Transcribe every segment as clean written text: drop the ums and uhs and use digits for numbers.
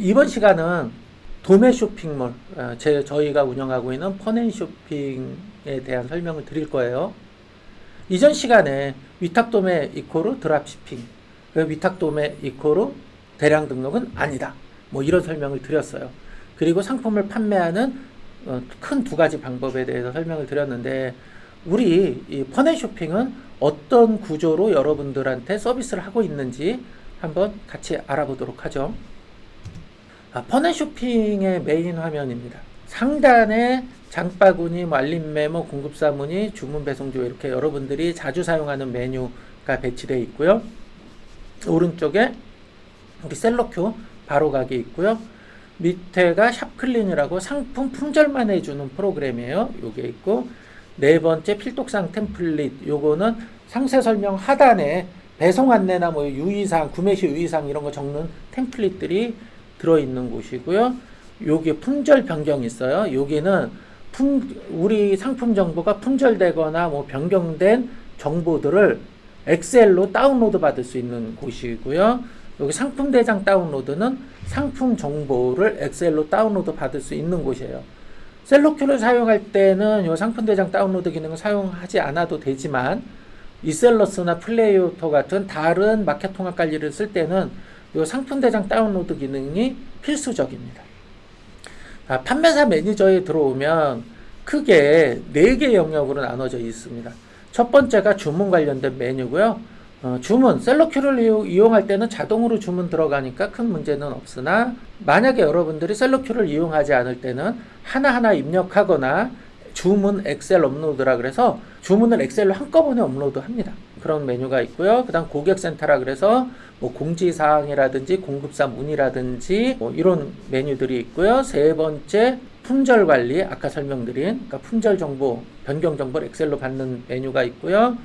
이번 시간은 도매 쇼핑몰, 저희가 운영하고 있는 펀앤쇼핑에 대한 설명을 드릴 거예요. 이전 시간에 위탁도매 이코르 드랍시핑, 위탁도매 이코르 대량 등록은 아니다. 뭐 이런 설명을 드렸어요. 그리고 상품을 판매하는 큰 두 가지 방법에 대해서 설명을 드렸는데, 우리 이 펀앤쇼핑은 어떤 구조로 여러분들한테 서비스를 하고 있는지 한번 같이 알아보도록 하죠. 펀앤쇼핑의 메인 화면입니다. 상단에 장바구니, 알림 메모, 공급사 문의, 주문 배송조 이렇게 여러분들이 자주 사용하는 메뉴가 배치되어 있고요. 오른쪽에 우리 셀러큐 바로 가게 있고요. 밑에가 샵클린이라고 상품 품절만 해주는 프로그램이에요. 요게 있고, 네 번째 필독상 템플릿, 요거는 상세 설명 하단에 배송 안내나 뭐 유의사항, 구매 시 유의사항 이런 거 적는 템플릿들이 들어있는 곳이고요. 요게 품절 변경이 있어요. 여기는 우리 상품 정보가 품절되거나 뭐 변경된 정보들을 엑셀로 다운로드 받을 수 있는 곳이고요. 여기 상품 대장 다운로드는 상품 정보를 엑셀로 다운로드 받을 수 있는 곳이에요. 셀러큐를 사용할 때는 이 상품 대장 다운로드 기능을 사용하지 않아도 되지만, 이셀러스나 플레이오토 같은 다른 마켓 통합 관리를 쓸 때는 이 상품 대장 다운로드 기능이 필수적입니다. 판매사 매니저에 들어오면 크게 4개 영역으로 나눠져 있습니다. 첫 번째가 주문 관련된 메뉴고요. 주문, 셀러큐를 이용할 때는 자동으로 주문 들어가니까 큰 문제는 없으나, 만약에 여러분들이 셀러큐를 이용하지 않을 때는 하나하나 입력하거나 주문 엑셀 업로드라 그래서 주문을 엑셀로 한꺼번에 업로드합니다. 그런 메뉴가 있고요. 그 다음 고객센터라 그래서 뭐 공지사항이라든지 공급사 문의라든지 뭐 이런 메뉴들이 있고요. 세 번째 품절 관리, 아까 설명드린 그러니까 품절 정보, 변경 정보를 엑셀로 받는 메뉴가 있고요.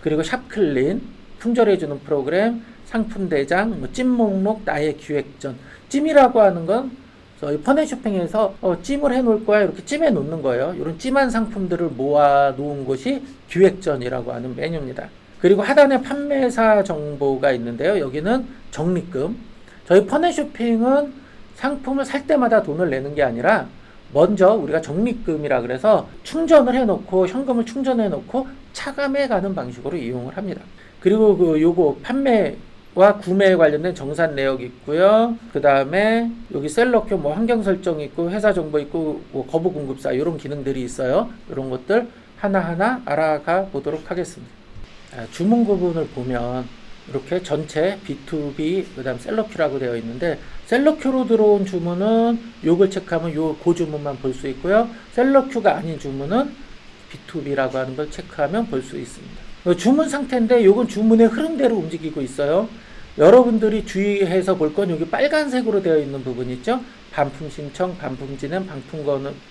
그리고 샵클린, 품절해주는 프로그램, 상품 대장, 뭐 찜 목록, 나의 기획전. 찜이라고 하는 건 저희 펀앤쇼핑에서 찜을 해놓을 거야 이렇게 찜해 놓는 거예요. 이런 찜한 상품들을 모아 놓은 곳이 기획전이라고 하는 메뉴입니다. 그리고 하단에 판매사 정보가 있는데요. 여기는 적립금. 저희 펀앤쇼핑은 상품을 살 때마다 돈을 내는 게 아니라 먼저 우리가 적립금이라 그래서 충전을 해놓고, 현금을 충전해 놓고 차감해 가는 방식으로 이용을 합니다. 그리고 요거 판매와 구매에 관련된 정산 내역 있고요. 그 다음에 여기 셀러큐 뭐 환경 설정 있고, 회사 정보 있고, 뭐 거부 공급사 이런 기능들이 있어요. 이런 것들 하나하나 알아가 보도록 하겠습니다. 주문 구분을 보면 이렇게 전체 B2B 그 다음 셀러큐라고 되어 있는데, 셀러큐로 들어온 주문은 요걸 체크하면 요 주문만 볼 수 있고요. 셀러큐가 아닌 주문은 B2B라고 하는 걸 체크하면 볼 수 있습니다. 주문 상태인데 요건 주문의 흐름대로 움직이고 있어요. 여러분들이 주의해서 볼 건 여기 빨간색으로 되어 있는 부분 있죠. 반품 신청, 반품 진행, 반품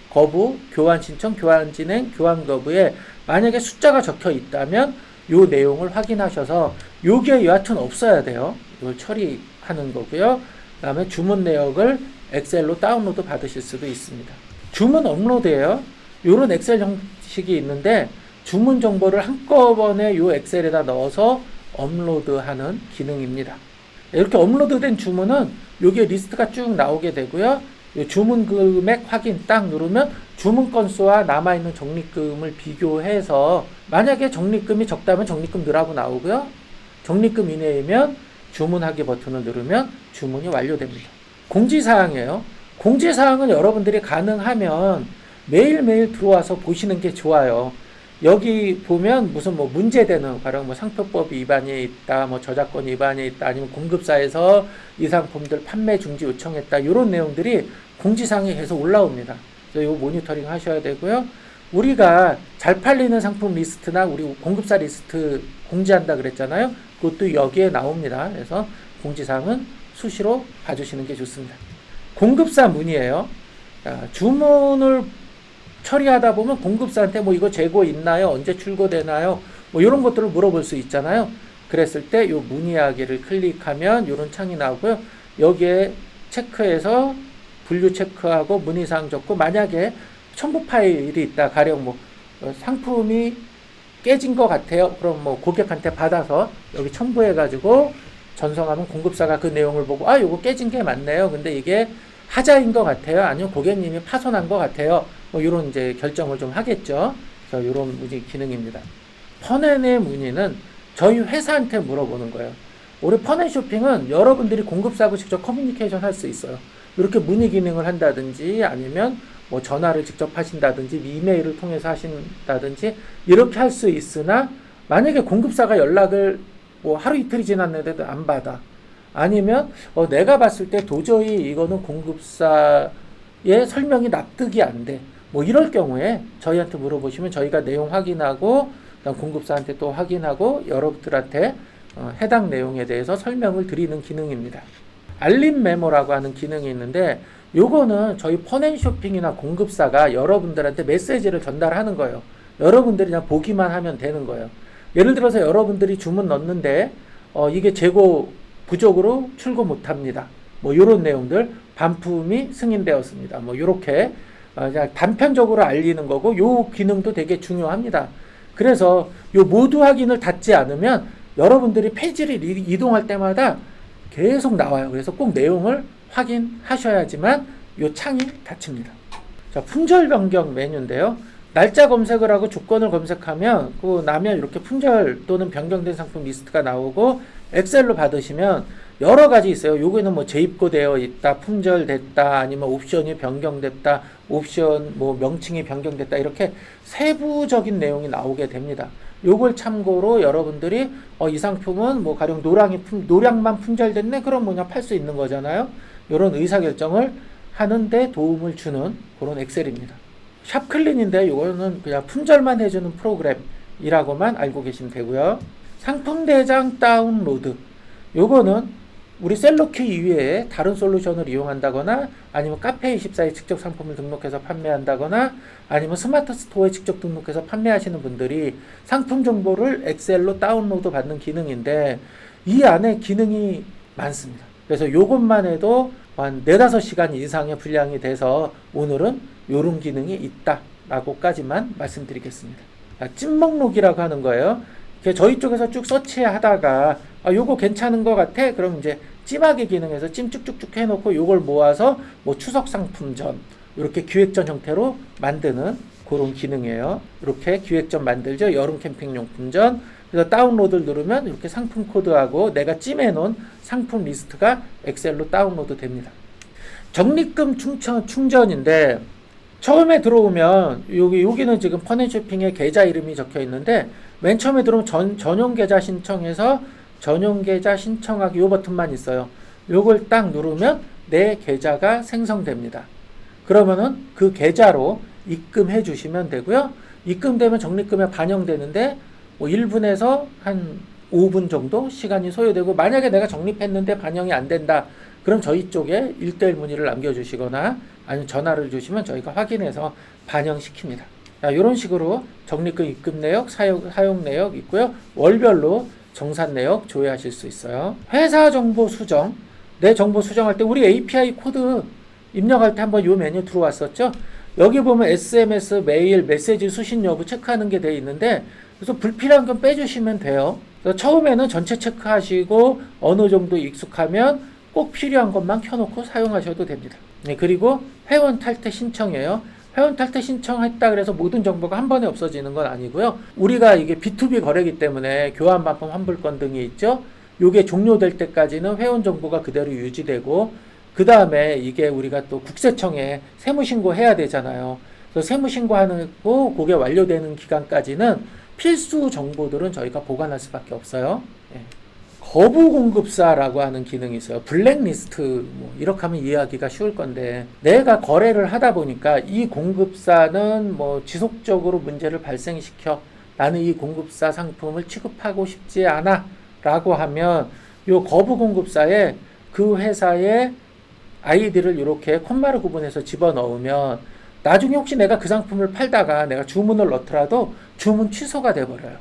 거부, 교환 신청, 교환 진행, 교환 거부에 만약에 숫자가 적혀 있다면 요 내용을 확인하셔서, 요게 여하튼 없어야 돼요. 이걸 처리하는 거고요. 그 다음에 주문 내역을 엑셀로 다운로드 받으실 수도 있습니다. 주문 업로드예요. 요런 엑셀 형식이 있는데, 주문 정보를 한꺼번에 요 엑셀에다 넣어서 업로드하는 기능입니다. 이렇게 업로드된 주문은 요게 리스트가 쭉 나오게 되고요. 요 주문 금액 확인 딱 누르면 주문 건수와 남아있는 적립금을 비교해서, 만약에 적립금이 적다면 적립금 넣으라고 나오고요. 적립금 이내이면 주문하기 버튼을 누르면 주문이 완료됩니다. 공지사항이에요. 공지사항은 여러분들이 가능하면 매일매일 들어와서 보시는 게 좋아요. 여기 보면 무슨 뭐 문제되는, 가령 뭐 상표법 위반이 있다, 뭐 저작권 위반이 있다, 아니면 공급사에서 이 상품들 판매 중지 요청했다, 이런 내용들이 공지사항에 계속 올라옵니다. 그래서 이거 모니터링 하셔야 되고요. 우리가 잘 팔리는 상품 리스트나 우리 공급사 리스트 공지한다 그랬잖아요. 그것도 여기에 나옵니다. 그래서 공지사항은 수시로 봐주시는 게 좋습니다. 공급사 문의예요. 주문을 처리하다 보면 공급사한테 뭐 이거 재고 있나요? 언제 출고되나요? 뭐 이런 것들을 물어볼 수 있잖아요. 그랬을 때 요 문의하기를 클릭하면 이런 창이 나오고요. 여기에 체크해서 분류 체크하고 문의사항 적고, 만약에 첨부 파일이 있다, 가령 뭐 상품이 깨진 것 같아요. 그럼 뭐 고객한테 받아서 여기 첨부해 가지고 전송하면 공급사가 그 내용을 보고 요거 깨진 게 맞네요. 근데 이게 하자인 것 같아요. 아니면 고객님이 파손한 것 같아요. 뭐 이런 이제 결정을 좀 하겠죠. 그래서 이런 문의 기능입니다. 펀앤의 문의는 저희 회사한테 물어보는 거예요. 우리 펀앤쇼핑은 여러분들이 공급사하고 직접 커뮤니케이션 할 수 있어요. 이렇게 문의 기능을 한다든지 아니면 뭐 전화를 직접 하신다든지 이메일을 통해서 하신다든지 이렇게 할 수 있으나 만약에 공급사가 연락을 뭐 하루 이틀이 지났는데도 안 받아. 아니면 내가 봤을 때 도저히 이거는 공급사의 설명이 납득이 안 돼. 뭐 이럴 경우에 저희한테 물어보시면 저희가 내용 확인하고 그다음 공급사한테 또 확인하고 여러분들한테 해당 내용에 대해서 설명을 드리는 기능입니다. 알림 메모라고 하는 기능이 있는데 요거는 저희 펀앤쇼핑이나 공급사가 여러분들한테 메시지를 전달하는 거예요. 여러분들이 그냥 보기만 하면 되는 거예요. 예를 들어서 여러분들이 주문 넣는데 이게 재고 부족으로 출고 못합니다. 뭐 이런 내용들 반품이 승인되었습니다. 뭐 이렇게 그냥 단편적으로 알리는 거고 요 기능도 되게 중요합니다. 그래서 요 모두 확인을 닫지 않으면 여러분들이 페이지를 이동할 때마다 계속 나와요. 그래서 꼭 내용을 확인하셔야지만 요 창이 닫힙니다. 자, 품절 변경 메뉴인데요. 날짜 검색을 하고 조건을 검색하면 그 나면 이렇게 품절 또는 변경된 상품 리스트가 나오고 엑셀로 받으시면 여러 가지 있어요. 요거는 뭐 재입고되어 있다, 품절됐다, 아니면 옵션이 변경됐다, 옵션 뭐 명칭이 변경됐다 이렇게 세부적인 내용이 나오게 됩니다. 요걸 참고로 여러분들이 이 상품은 뭐 가령 노량만 품절됐네 그럼 뭐냐 팔 수 있는 거잖아요. 요런 의사결정을 하는데 도움을 주는 그런 엑셀입니다. 샵클린인데 요거는 그냥 품절만 해주는 프로그램이라고만 알고 계시면 되고요. 상품 대장 다운로드 요거는 우리 셀러큐 이외에 다른 솔루션을 이용한다거나 아니면 카페24에 직접 상품을 등록해서 판매한다거나 아니면 스마트 스토어에 직접 등록해서 판매하시는 분들이 상품 정보를 엑셀로 다운로드 받는 기능인데 이 안에 기능이 많습니다. 그래서 요것만 해도 한 4-5시간 이상의 분량이 돼서 오늘은 요런 기능이 있다라고까지만 말씀드리겠습니다. 찐목록이라고 하는 거예요. 저희 쪽에서 쭉 서치하다가 요거 괜찮은 것 같아? 그럼 이제 찜하기 기능에서 찜 쭉쭉쭉 해놓고 요걸 모아서 뭐 추석 상품전 이렇게 기획전 형태로 만드는 그런 기능이에요. 이렇게 기획전 만들죠. 여름 캠핑용품전. 그래서 다운로드를 누르면 이렇게 상품 코드하고 내가 찜해놓은 상품 리스트가 엑셀로 다운로드 됩니다. 적립금 충전인데 처음에 들어오면 여기는 지금 펀앤쇼핑의 계좌 이름이 적혀 있는데 맨 처음에 들어오면 전용 계좌 신청해서 전용 계좌 신청하기 요 버튼만 있어요. 요걸 딱 누르면 내 계좌가 생성됩니다. 그러면은 그 계좌로 입금해 주시면 되고요. 입금되면 적립금에 반영되는데 뭐 1분에서 한 5분 정도 시간이 소요되고 만약에 내가 적립했는데 반영이 안 된다. 그럼 저희 쪽에 1:1 문의를 남겨주시거나 아니면 전화를 주시면 저희가 확인해서 반영시킵니다. 이런 식으로 적립금 입금 내역, 사용 내역 있고요. 월별로 정산 내역 조회하실 수 있어요. 회사 정보 수정, 내 정보 수정할 때 우리 API 코드 입력할 때 한번 이 메뉴 들어왔었죠. 여기 보면 SMS, 메일, 메시지 수신 여부 체크하는 게 되어 있는데 그래서 불필요한 건 빼주시면 돼요. 그래서 처음에는 전체 체크하시고 어느 정도 익숙하면 꼭 필요한 것만 켜놓고 사용하셔도 됩니다. 네, 그리고 회원 탈퇴 신청이에요. 회원 탈퇴 신청했다 그래서 모든 정보가 한 번에 없어지는 건 아니고요. 우리가 이게 B2B 거래기 때문에 교환 반품 환불권 등이 있죠. 요게 종료될 때까지는 회원 정보가 그대로 유지되고 그 다음에 이게 우리가 또 국세청에 세무신고 해야 되잖아요. 그래서 세무신고하고 그게 완료되는 기간까지는 필수 정보들은 저희가 보관할 수밖에 없어요. 예. 거부 공급사라고 하는 기능이 있어요. 블랙리스트 뭐 이렇게 하면 이해하기가 쉬울 건데 내가 거래를 하다 보니까 이 공급사는 뭐 지속적으로 문제를 발생시켜 나는 이 공급사 상품을 취급하고 싶지 않아 라고 하면 요 거부 공급사에 그 회사의 아이디를 이렇게 콤마를 구분해서 집어넣으면 나중에 혹시 내가 그 상품을 팔다가 내가 주문을 넣더라도 주문 취소가 돼버려요.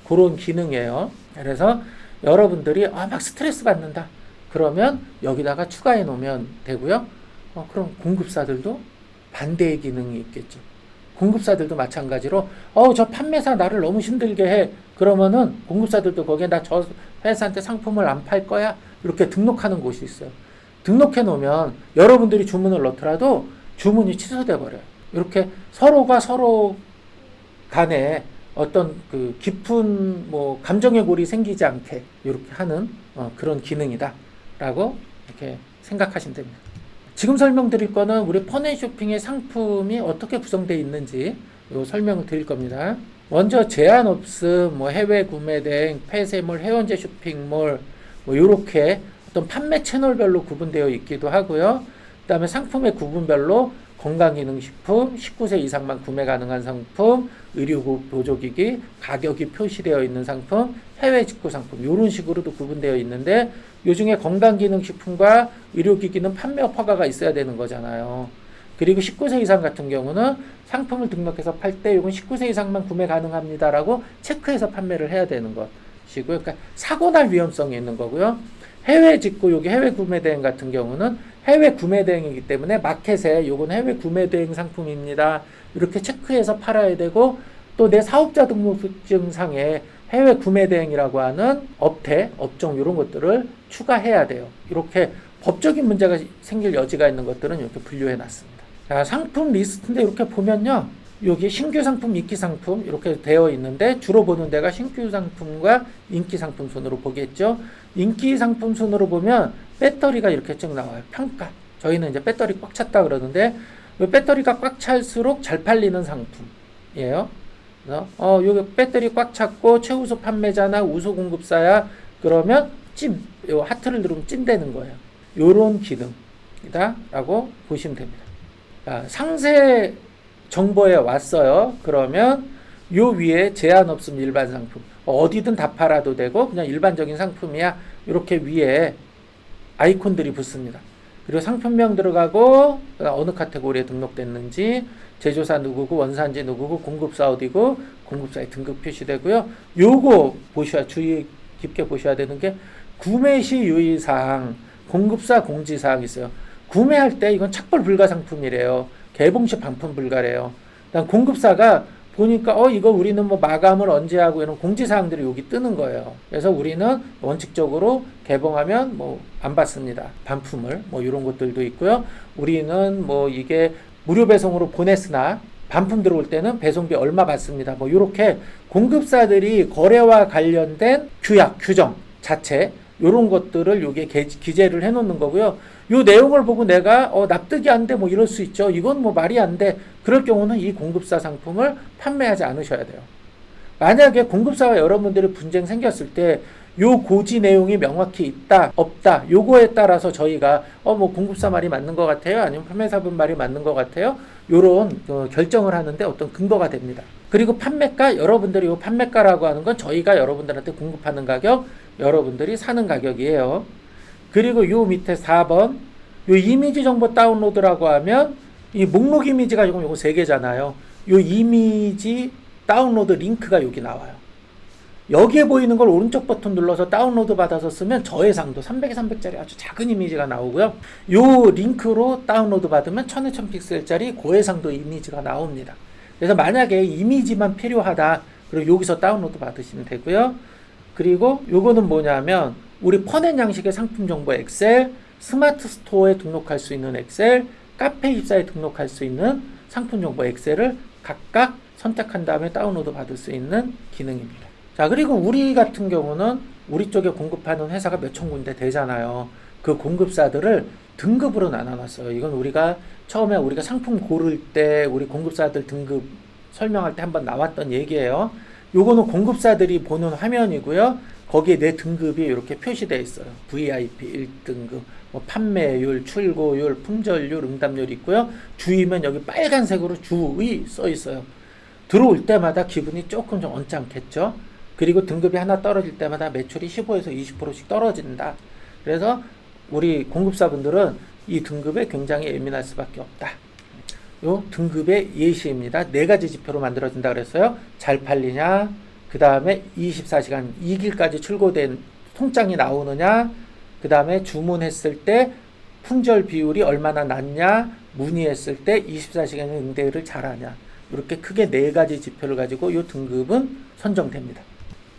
그런 기능이에요. 그래서 여러분들이 막 스트레스 받는다. 그러면 여기다가 추가해 놓으면 되고요. 그럼 공급사들도 반대의 기능이 있겠죠. 공급사들도 마찬가지로 저 판매사 나를 너무 힘들게 해. 그러면은 공급사들도 거기에 나 저 회사한테 상품을 안 팔 거야. 이렇게 등록하는 곳이 있어요. 등록해 놓으면 여러분들이 주문을 넣더라도 주문이 취소돼 버려요. 이렇게 서로가 서로 간에 어떤 그 깊은 뭐 감정의 골이 생기지 않게 이렇게 하는 그런 기능이다라고 이렇게 생각하시면 됩니다. 지금 설명드릴 거는 우리 펀앤쇼핑의 상품이 어떻게 구성되어 있는지 요 설명을 드릴 겁니다. 먼저 제한 없음, 뭐 해외 구매 대행, 폐쇄몰, 회원제 쇼핑몰 뭐 이렇게 어떤 판매 채널별로 구분되어 있기도 하고요. 그 다음에 상품의 구분별로 건강기능식품, 19세 이상만 구매 가능한 상품, 의료보조기기, 가격이 표시되어 있는 상품, 해외 직구 상품 이런 식으로도 구분되어 있는데 요 중에 건강기능식품과 의료기기는 판매 허가가 있어야 되는 거잖아요. 그리고 19세 이상 같은 경우는 상품을 등록해서 팔 때 이건 19세 이상만 구매 가능합니다라고 체크해서 판매를 해야 되는 것이고요. 그러니까 사고 날 위험성이 있는 거고요. 해외 직구, 여기 해외 구매 대행 같은 경우는 해외 구매 대행이기 때문에 마켓에 요건 해외 구매 대행 상품입니다. 이렇게 체크해서 팔아야 되고 또 내 사업자 등록증상에 해외 구매 대행이라고 하는 업태, 업종 이런 것들을 추가해야 돼요. 이렇게 법적인 문제가 생길 여지가 있는 것들은 이렇게 분류해 놨습니다. 자, 상품 리스트인데 이렇게 보면요. 여기 신규 상품, 인기 상품 이렇게 되어 있는데 주로 보는 데가 신규 상품과 인기 상품 순으로 보겠죠. 인기 상품 순으로 보면 배터리가 이렇게 쭉 나와요. 평가. 저희는 이제 배터리 꽉 찼다 그러는데 배터리가 꽉 찰수록 잘 팔리는 상품이에요. 그래서 여기 배터리 꽉 찼고 최우수 판매자나 우수 공급사야 그러면 찜, 요 하트를 누르면 찜되는 거예요. 요런 기능이다라고 보시면 됩니다. 자, 상세 정보에 왔어요. 그러면 요 위에 제한 없음 일반 상품 어디든 다 팔아도 되고 그냥 일반적인 상품이야 이렇게 위에 아이콘들이 붙습니다. 그리고 상품명 들어가고 어느 카테고리에 등록됐는지 제조사 누구고 원산지 누구고 공급사 어디고 공급사의 등급 표시되고요. 요거 보셔야 주의 깊게 보셔야 되는 게 구매 시 유의사항 공급사 공지사항이 있어요. 구매할 때 이건 착불 불가 상품이래요. 개봉 시 반품 불가래요. 그다음 공급사가 보니까 이거 우리는 뭐 마감을 언제 하고 이런 공지사항들이 여기 뜨는 거예요. 그래서 우리는 원칙적으로 개봉하면 뭐 안 받습니다. 반품을 뭐 이런 것들도 있고요. 우리는 뭐 이게 무료 배송으로 보냈으나 반품 들어올 때는 배송비 얼마 받습니다. 뭐 이렇게 공급사들이 거래와 관련된 규약, 규정 자체 이런 것들을 여기에 기재를 해놓는 거고요. 요 내용을 보고 내가 납득이 안 돼 뭐 이럴 수 있죠. 이건 뭐 말이 안 돼. 그럴 경우는 이 공급사 상품을 판매하지 않으셔야 돼요. 만약에 공급사와 여러분들이 분쟁 생겼을 때 요 고지 내용이 명확히 있다, 없다. 요거에 따라서 저희가 뭐 공급사 말이 맞는 것 같아요. 아니면 판매사분 말이 맞는 것 같아요. 요런 결정을 하는데 어떤 근거가 됩니다. 그리고 판매가 여러분들이 요 판매가라고 하는 건 저희가 여러분들한테 공급하는 가격, 여러분들이 사는 가격이에요. 그리고 요 밑에 4번 요 이미지 정보 다운로드라고 하면 이 목록 이미지가 지금 요거 3개잖아요. 요 이미지 다운로드 링크가 여기 나와요. 여기에 보이는 걸 오른쪽 버튼 눌러서 다운로드 받아서 쓰면 저해상도 300에 300짜리 아주 작은 이미지가 나오고요. 요 링크로 다운로드 받으면 1000에 1000픽셀짜리 고해상도 이미지가 나옵니다. 그래서 만약에 이미지만 필요하다. 그리고 여기서 다운로드 받으시면 되고요. 그리고 요거는 뭐냐면 우리 펀앤 양식의 상품 정보 엑셀, 스마트 스토어에 등록할 수 있는 엑셀, 카페 입사에 등록할 수 있는 상품 정보 엑셀을 각각 선택한 다음에 다운로드 받을 수 있는 기능입니다. 자, 그리고 우리 같은 경우는 우리 쪽에 공급하는 회사가 몇천 군데 되잖아요. 그 공급사들을 등급으로 나눠놨어요. 이건 우리가 처음에 우리가 상품 고를 때 우리 공급사들 등급 설명할 때 한번 나왔던 얘기예요. 요거는 공급사들이 보는 화면이고요. 거기에 내 등급이 이렇게 표시되어 있어요. VIP 1등급, 뭐 판매율, 출고율, 품절율, 응답률이 있고요. 주의면 여기 빨간색으로 주의 써 있어요. 들어올 때마다 기분이 조금 좀 언짢겠죠. 그리고 등급이 하나 떨어질 때마다 매출이 15에서 20%씩 떨어진다. 그래서 우리 공급사분들은 이 등급에 굉장히 예민할 수밖에 없다. 요 등급의 예시입니다. 4가지 지표로 만들어진다 그랬어요. 잘 팔리냐, 그 다음에 24시간 2일까지 출고된 통장이 나오느냐, 그 다음에 주문했을 때 품절 비율이 얼마나 낮냐, 문의했을 때 24시간의 응대를 잘하냐. 이렇게 크게 4가지 지표를 가지고 이 등급은 선정됩니다.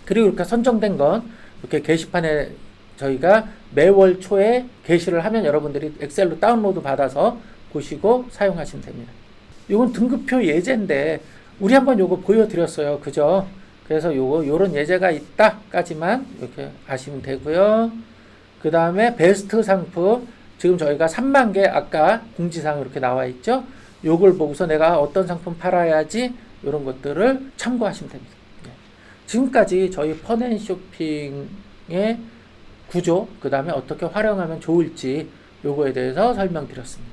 그리고 이렇게 선정된 건 이렇게 게시판에 저희가 매월 초에 게시를 하면 여러분들이 엑셀로 다운로드 받아서 보시고 사용하시면 됩니다. 이건 등급표 예제인데 우리 한번 요거 보여드렸어요. 그죠? 그래서 요런 예제가 있다까지만 이렇게 아시면 되고요. 그 다음에 베스트 상품, 지금 저희가 3만 개 아까 공지사항 이렇게 나와 있죠. 요걸 보고서 내가 어떤 상품 팔아야지 이런 것들을 참고하시면 됩니다. 지금까지 저희 펀앤쇼핑의 구조, 그 다음에 어떻게 활용하면 좋을지 요거에 대해서 설명드렸습니다.